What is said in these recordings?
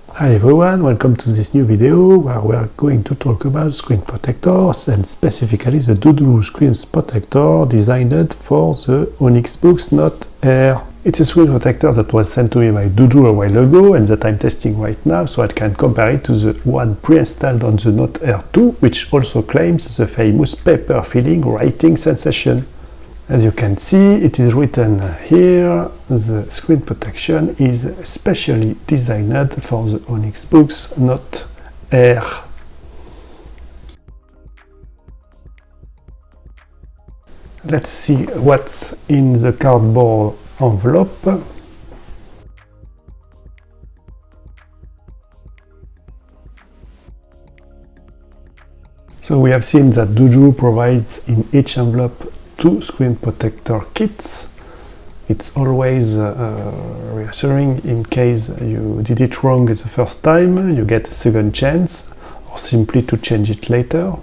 Hi everyone, welcome to this new video where we are going to talk about screen protectors and specifically the Doodoo screen protector designed for the Onyx Boox Note Air. It's a screen protector that was sent to me by Doodoo a while ago and that I'm testing right now so I can compare it to the one pre-installed on the Note Air 2, which also claims the famous paper feeling writing sensation. As you can see, it is written here, the screen protection is specially designed for the Onyx Boox Note Air. Let's see what's in the cardboard envelope. So we have seen that Doodoo provides in each envelope 2 screen protector kits. It's always reassuring in case you did it wrong the first time, you get a second chance, or simply to change it later.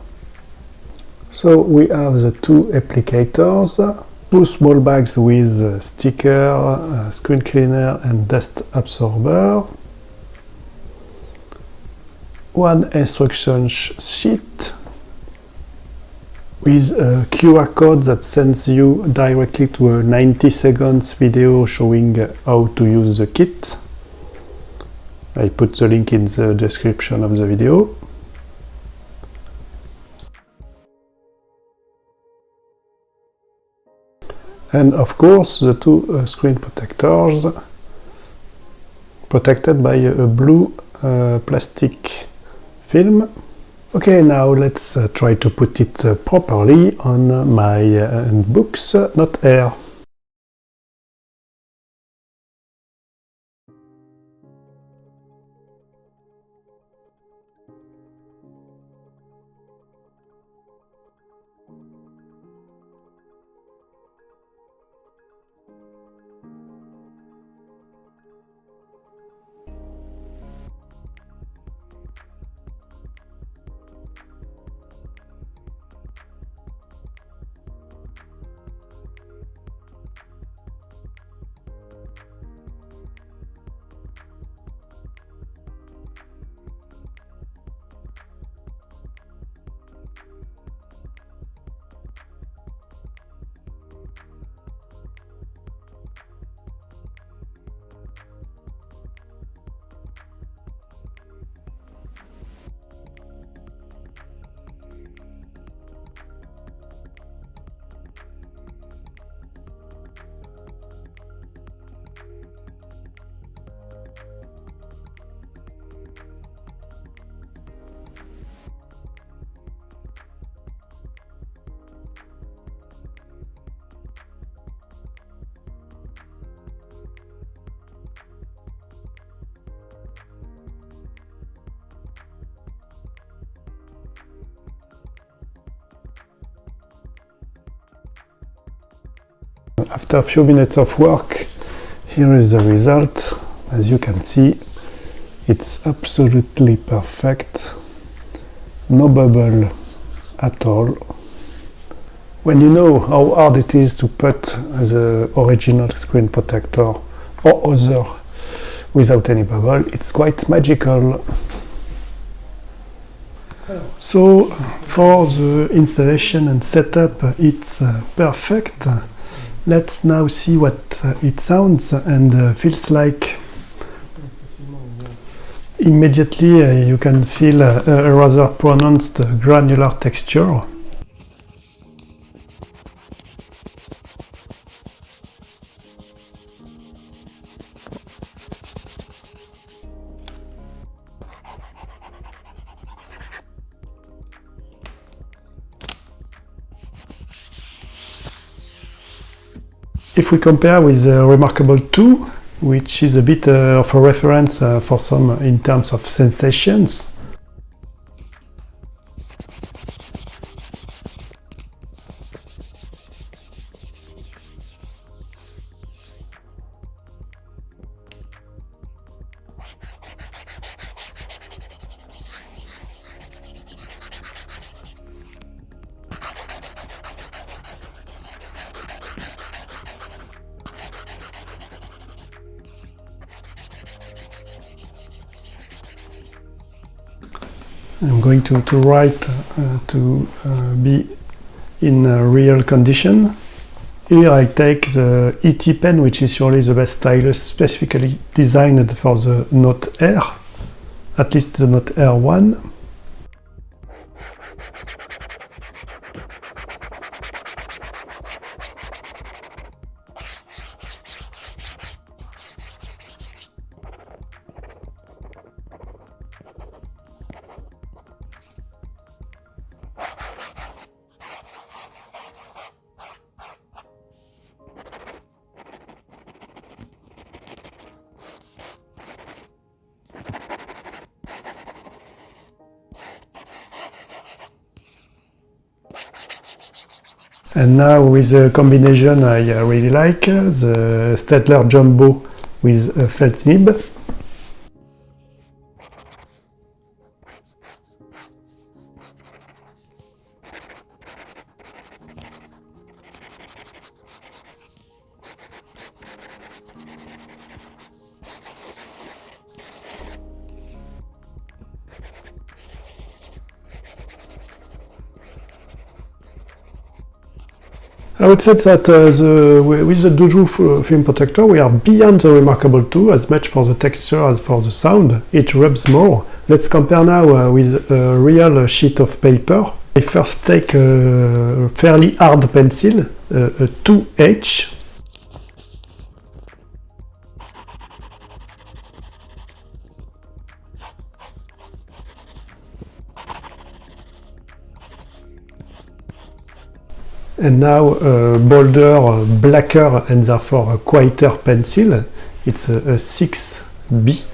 So we have the 2 applicators, 2 small bags with sticker, screen cleaner and dust absorber, 1 instruction sheet with a QR code that sends you directly to a 90 seconds video showing how to use the kit. I put the link in the description of the video. And of course the 2 screen protectors protected by a blue plastic film. Okay, now let's try to put it properly on my Boox Note Air. After a few minutes of work, here is the result. As you can see, it's absolutely perfect. No bubble at all. When you know how hard it is to put the original screen protector or other without any bubble, it's quite magical. So for the installation and setup, it's perfect. Let's now see what it sounds and feels like. Immediately you can feel a rather pronounced granular texture. If we compare with the Remarkable 2, which is a bit of a reference for some in terms of sensations, I'm going to write to be in real condition. Here I take the ET pen, which is surely the best stylus specifically designed for the Note Air, at least the Note Air 1. And now with a combination I really like, the Staedtler Jumbo with a felt nib. I would say that with the Doujou film protector we are beyond the Remarkable 2, as much for the texture as for the sound. It rubs more. Let's compare now with a real sheet of paper. I first take a fairly hard pencil, a 2H. And now a bolder, blacker and therefore a quieter pencil. It's a 6B.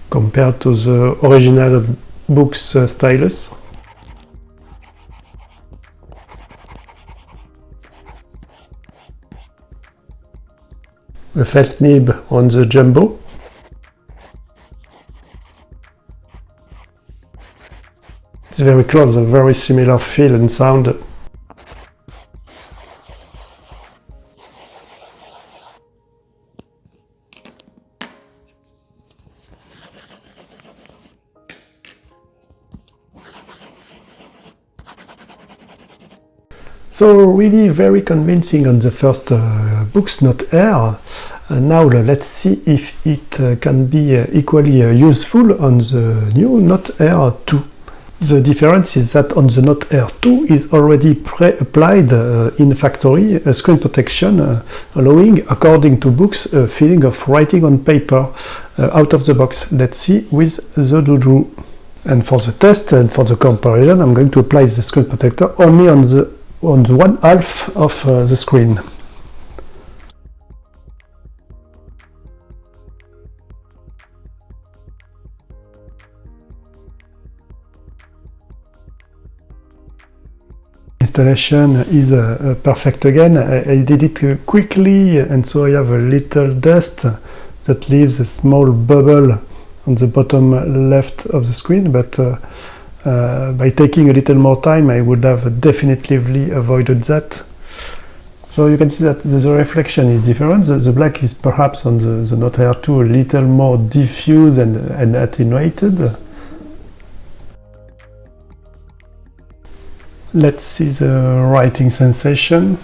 Compared to the original book's stylus. A felt nib on the Jumbo. It's very close, a very similar feel and sound. So really very convincing on the first book's Note Air. Now let's see if it can be equally useful on the new Note Air 2. The difference is that on the Note Air 2 is already pre-applied in factory screen protection, allowing, according to books, a feeling of writing on paper out of the box. Let's see with the Doujou. And for the test and for the comparison, I'm going to apply the screen protector only on the one half of the screen. Installation is perfect again. I did it quickly, and so I have a little dust that leaves a small bubble on the bottom left of the screen, but by taking a little more time I would have definitively avoided that. So you can see that the reflection is different. The black is perhaps on the Note Air 2 a little more diffuse and attenuated. Let's see the writing sensation.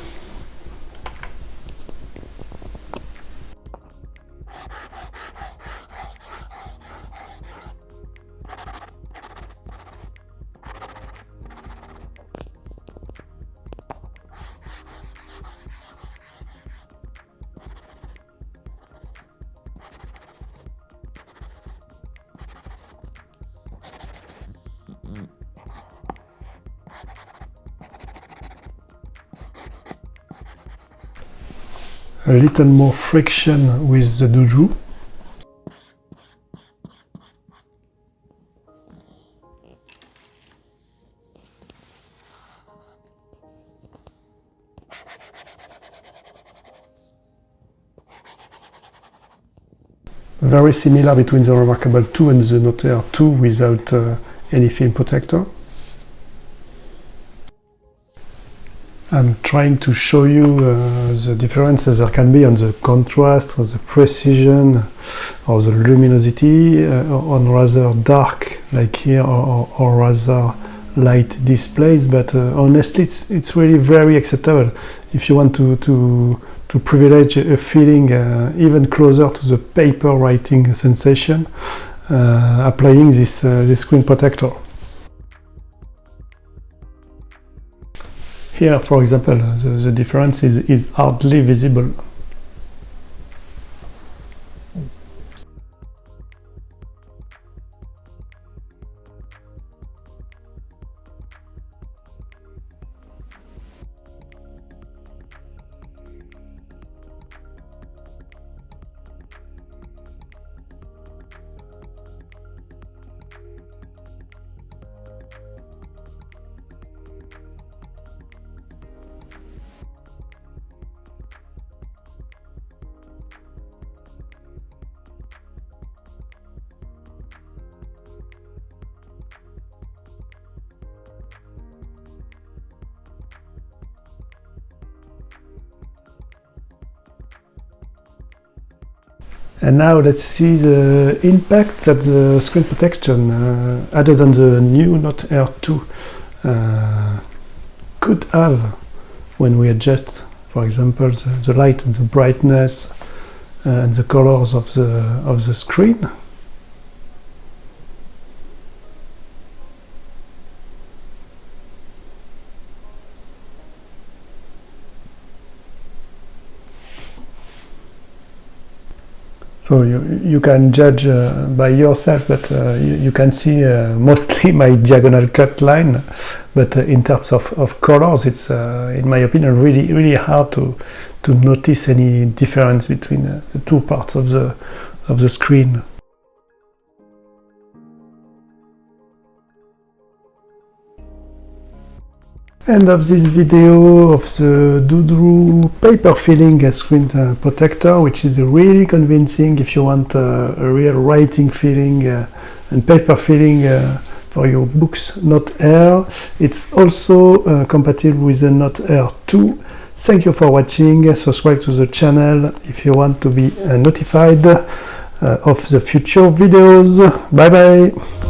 A little more friction with the Doujou. Very similar between the Remarkable 2 and the Note Air 2 without any film protector. I'm trying to show you the differences there can be on the contrast, or the precision, or the luminosity on rather dark like here, or rather light displays, but honestly it's really very acceptable if you want to privilege a feeling even closer to the paper writing sensation, applying this screen protector. Here, for example, the difference is hardly visible. And now let's see the impact that the screen protection added on the new Note Air 2 could have when we adjust, for example, the light and the brightness and the colors of the screen. So you can judge by yourself, but you can see mostly my diagonal cut line. But in terms of colors, it's in my opinion really hard to notice any difference between the two parts of the screen. End of this video of the Doodroo paper filling screen protector, which is really convincing if you want a real writing feeling and paper feeling for your books Note Air. It's also compatible with the Note Air 2. Thank you for watching. Subscribe to the channel if you want to be notified of the future videos. Bye bye.